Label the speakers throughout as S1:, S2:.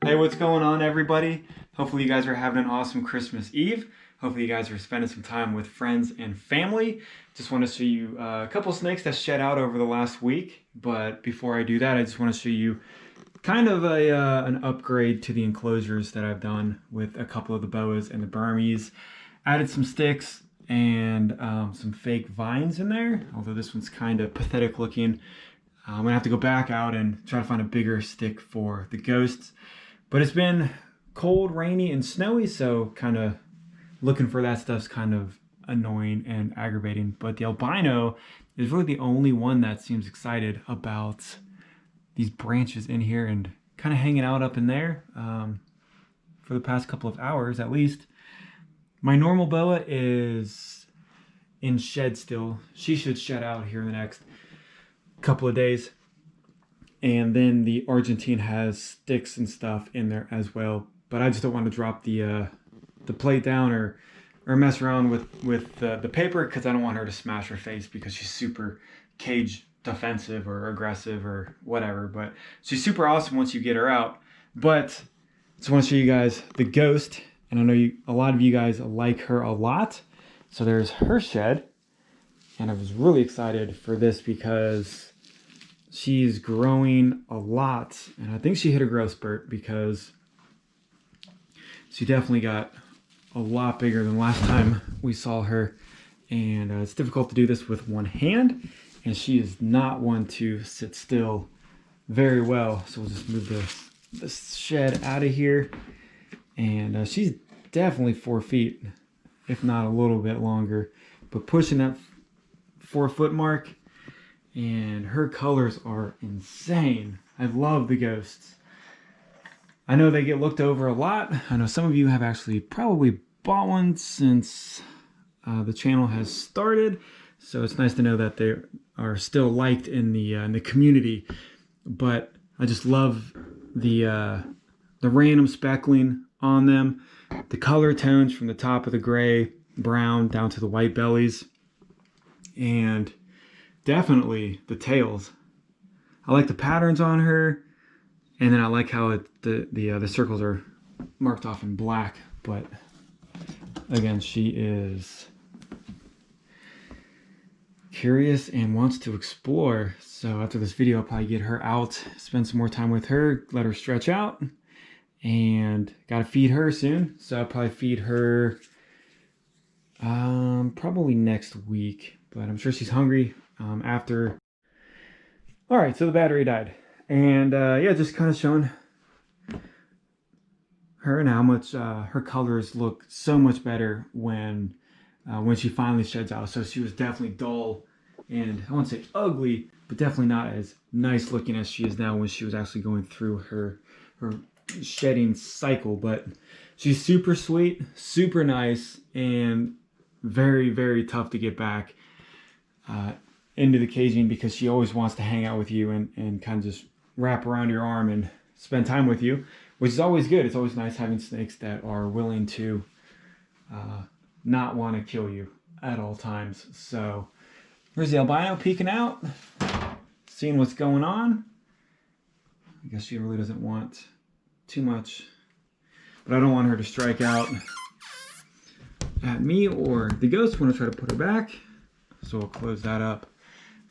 S1: Hey, what's going on, everybody? Hopefully you guys are having an awesome Christmas Eve. Hopefully you guys are spending some time with friends and family. Just want to show you a couple snakes that shed out over the last week. But before I do that, I just want to show you kind of an upgrade to the enclosures that I've done with a couple of the boas and the Burmese. Added some sticks and some fake vines in there, although this one's kind of pathetic looking. I'm gonna have to go back out and try to find a bigger stick for the ghosts. But it's been cold, rainy, and snowy, so kind of looking for that stuff's kind of annoying and aggravating. But the albino is really the only one that seems excited about these branches in here and kind of hanging out up in there for the past couple of hours at least. My normal boa is in shed still. She should shed out here in the next couple of days. And then the Argentine has sticks and stuff in there as well. But I just don't want to drop the plate down or mess around with the paper, because I don't want her to smash her face because she's super cage defensive or aggressive or whatever. But she's super awesome once you get her out. But I just want to show you guys the ghost. And I know a lot of you guys like her a lot. So there's her shed. And I was really excited for this because she's growing a lot. And I think she hit a growth spurt because she definitely got a lot bigger than last time we saw her. And it's difficult to do this with one hand. And she is not one to sit still very well. So we'll just move this shed out of here. And she's definitely 4 feet, if not a little bit longer. But pushing that 4 foot mark. And her colors are insane. I love the ghosts. I know they get looked over a lot. I know some of you have actually probably bought one since the channel has started. So it's nice to know that they are still liked in the community. But I just love the random speckling on them. The color tones from the top of the gray, brown down to the white bellies. And definitely the tails. I like the patterns on her, and then I like how the circles are marked off in black. But again, she is curious and wants to explore. So after this video, I'll probably get her out, spend some more time with her, let her stretch out, and gotta feed her soon. So I'll probably feed her probably next week, but I'm sure she's hungry after. All right, so the battery died, and yeah, just kind of showing her and how much her colors look so much better when she finally sheds out. So she was definitely dull, and I won't say ugly, but definitely not as nice looking as she is now when she was actually going through her shedding cycle. But she's super sweet, super nice, and very, very tough to get back into the caging, because she always wants to hang out with you and kind of just wrap around your arm and spend time with you, which is always good. It's always nice having snakes that are willing to not want to kill you at all times. So here's the albino peeking out, seeing what's going on. I guess she really doesn't want too much, but I don't want her to strike out at me or the ghost when I try to put her back. So we'll close that up.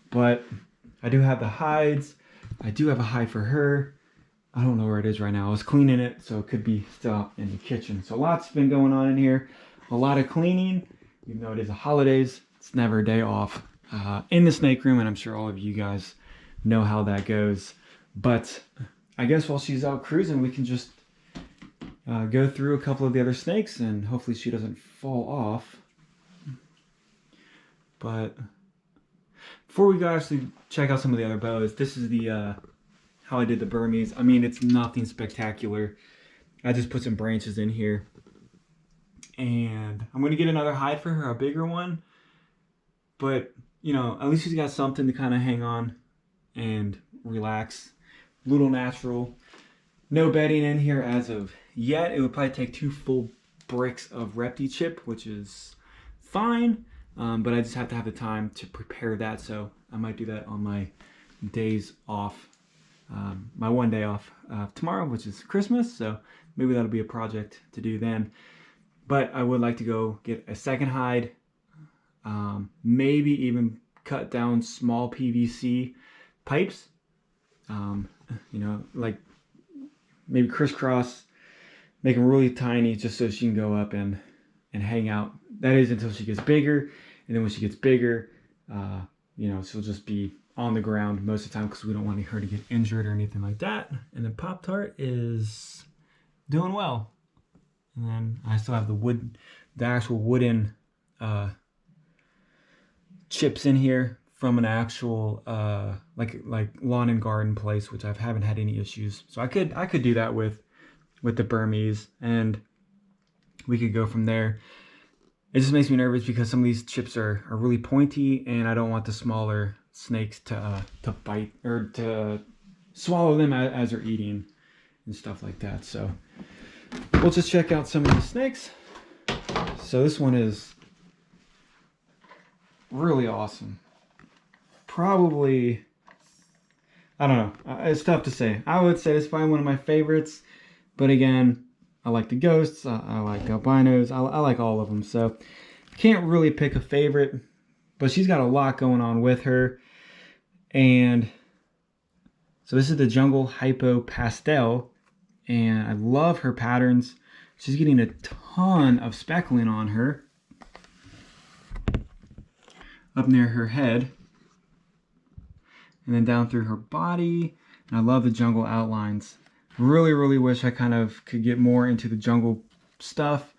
S1: But I do have the hides. I do have a hide for her. I don't know where it is right now. I was cleaning it, so it could be still in the kitchen. So lots been going on in here. A lot of cleaning. Even though it is the holidays, it's never a day off in the snake room, and I'm sure all of you guys know how that goes. But I guess while she's out cruising, we can just go through a couple of the other snakes, and hopefully she doesn't fall off. But before we go actually check out some of the other bows, this is the how I did the Burmese. I mean, it's nothing spectacular. I just put some branches in here, and I'm gonna get another hide for her, a bigger one. But you know, at least she's got something to kind of hang on and relax. A little natural. No bedding in here as of yet. It would probably take 2 full bricks of Repti chip, which is fine. But I just have to have the time to prepare that, so I might do that on my days off my one day off tomorrow, which is Christmas. So maybe that'll be a project to do then. But I would like to go get a second hide, maybe even cut down small PVC pipes, you know, like maybe crisscross, make them really tiny just so she can go up and hang out. That is until she gets bigger. And then when she gets bigger, you know, she'll just be on the ground most of the time because we don't want her to get injured or anything like that. And then Pop-Tart is doing well. And then I still have the actual wooden chips in here from an actual like lawn and garden place, which I haven't had any issues. So I could do that with the Burmese, and we could go from there. It just makes me nervous because some of these chips are really pointy, and I don't want the smaller snakes to bite or to swallow them as they're eating and stuff like that. So we'll just check out some of the snakes. So this one is really awesome. Probably, I don't know. It's tough to say. I would say it's probably one of my favorites. But again, I like the ghosts. I like albinos. I like all of them. So can't really pick a favorite. But she's got a lot going on with her. And so this is the Jungle Hypo Pastel. And I love her patterns. She's getting a ton of speckling on her. Up near her head. And then down through her body. And I love the jungle outlines. Really, really wish I kind of could get more into the jungle stuff.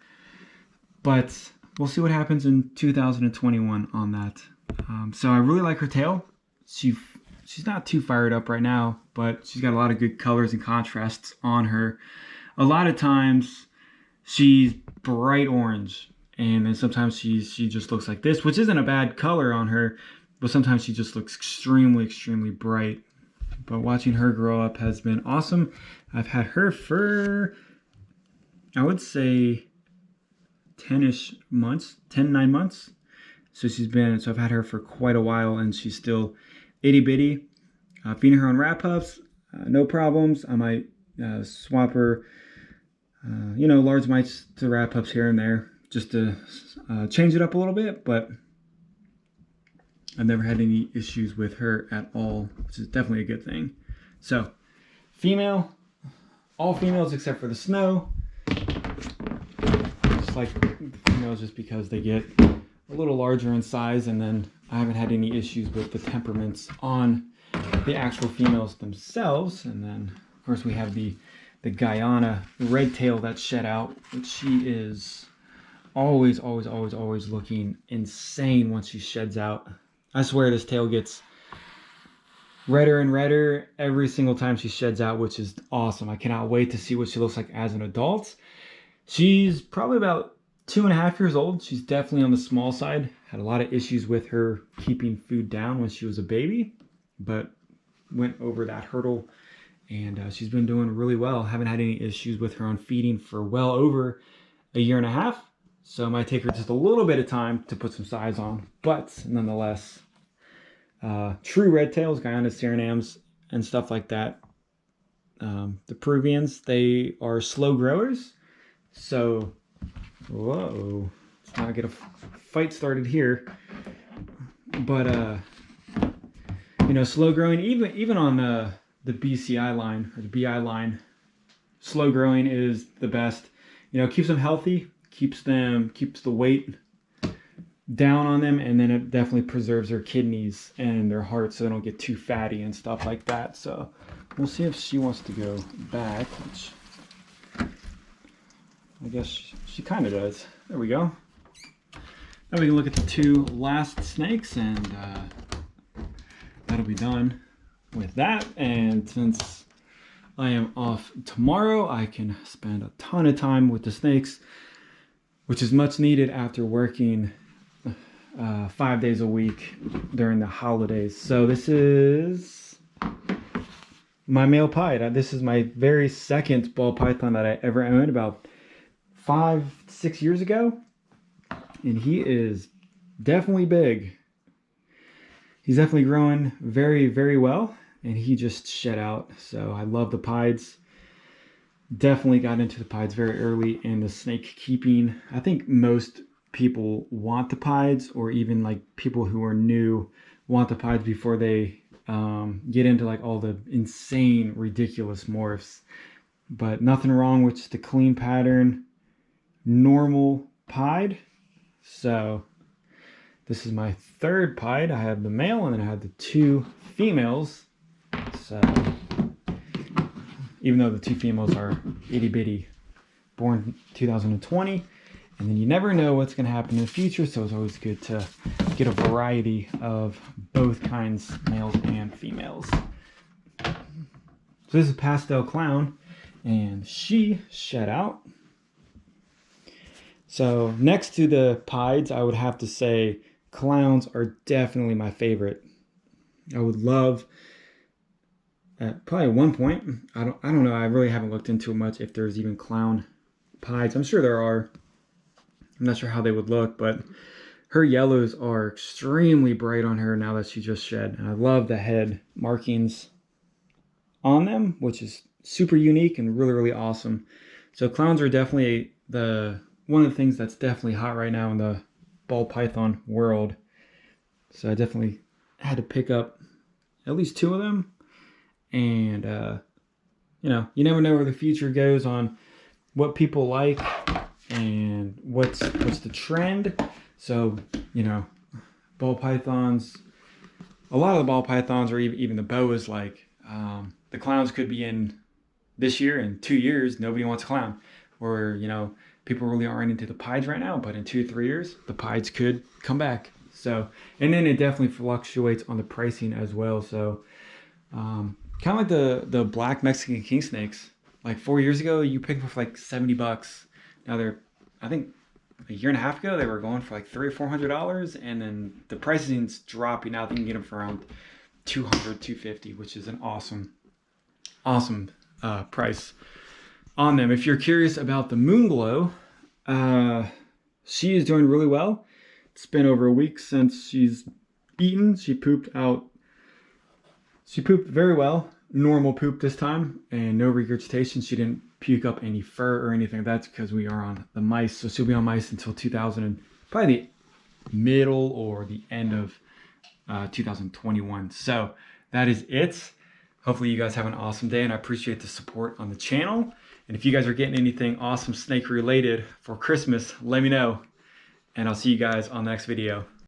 S1: But we'll see what happens in 2021 on that. So I really like her tail. She's not too fired up right now, but she's got a lot of good colors and contrasts on her. A lot of times she's bright orange, and then sometimes she just looks like this, which isn't a bad color on her, but sometimes she just looks extremely, extremely bright. But watching her grow up has been awesome. I've had her for, I would say, 10-ish months, 9 months. So I've had her for quite a while, and she's still itty bitty. Feeding her on rat pups, no problems. I might swap her, large mites to rat pups here and there, just to change it up a little bit, but I've never had any issues with her at all, which is definitely a good thing. So, female, all females except for the snow. Just like females, just because they get a little larger in size, and then I haven't had any issues with the temperaments on the actual females themselves. And then, of course, we have the Guyana Redtail that shed out, which she is always looking insane once she sheds out. I swear this tail gets redder and redder every single time she sheds out, which is awesome. I cannot wait to see what she looks like as an adult. She's probably about 2.5 years old. She's definitely on the small side. Had a lot of issues with her keeping food down when she was a baby, but went over that hurdle, and she's been doing really well. Haven't had any issues with her on feeding for well over 1.5 years. So it might take her just a little bit of time to put some size on, but nonetheless, true red tails, Guyana Surinams, and stuff like that. The Peruvians, they are slow growers. So, whoa, let's not get a fight started here. But, slow growing, even on the BCI line or the BI line, slow growing is the best. Keeps them healthy, keeps the weight down on them, and then it definitely preserves their kidneys and their heart so they don't get too fatty and stuff like that. So we'll see if she wants to go back, which I guess she kind of does. There we go. Now we can look at the 2 last snakes, and that'll be done with that. And since I am off tomorrow, I can spend a ton of time with the snakes, which is much needed after working 5 days a week during the holidays. So this is my male pied. This is my very second ball python that I ever owned, about 5-6 years ago. And he is definitely big. He's definitely growing very, very well. and he just shed out. So I love the pieds. Definitely got into the pieds very early in the snake keeping. I think most people want the pieds, or even like people who are new want the pieds before they get into like all the insane, ridiculous morphs. But nothing wrong with just a clean pattern, normal pied. So this is my third pied. I have the male and then I have the 2 females. So even though the 2 females are itty bitty, born 2020, and then you never know what's going to happen in the future, so it's always good to get a variety of both kinds, males and females. So this is Pastel Clown, and she shed out. So next to the pieds, I would have to say clowns are definitely my favorite. I would love, probably at one point, I don't know, I really haven't looked into it much if there's even clown pieds. I'm sure there are. I'm not sure how they would look, but her yellows are extremely bright on her now that she just shed. And I love the head markings on them, which is super unique and really, really awesome. So clowns are definitely one of the things that's definitely hot right now in the ball python world. So I definitely had to pick up at least 2 of them. And, you know, you never know where the future goes on what people like and what's the trend. So, you know, ball pythons, a lot of the ball pythons, or even the boas, like the clowns could be in this year, in 2 years nobody wants a clown, or you know, people really aren't into the pieds right now, but in 2 to 3 years the pieds could come back. So, and then it definitely fluctuates on the pricing as well. So kind of like the black Mexican king snakes, like 4 years ago you picked them for like $70. Now they're, I think a year and a half ago they were going for like $300 or $400, and then the pricing's dropping. Now you can get them for around $200, $250, which is an awesome price on them. If you're curious about the Moonglow, she is doing really well. It's been over a week since she's eaten. She pooped very well. Normal poop this time, and no regurgitation. She didn't puke up any fur or anything. That's because we are on the mice. So she'll be on mice until probably the middle or the end of 2021. So that is it. Hopefully you guys have an awesome day, and I appreciate the support on the channel. And if you guys are getting anything awesome snake related for Christmas, let me know, and I'll see you guys on the next video.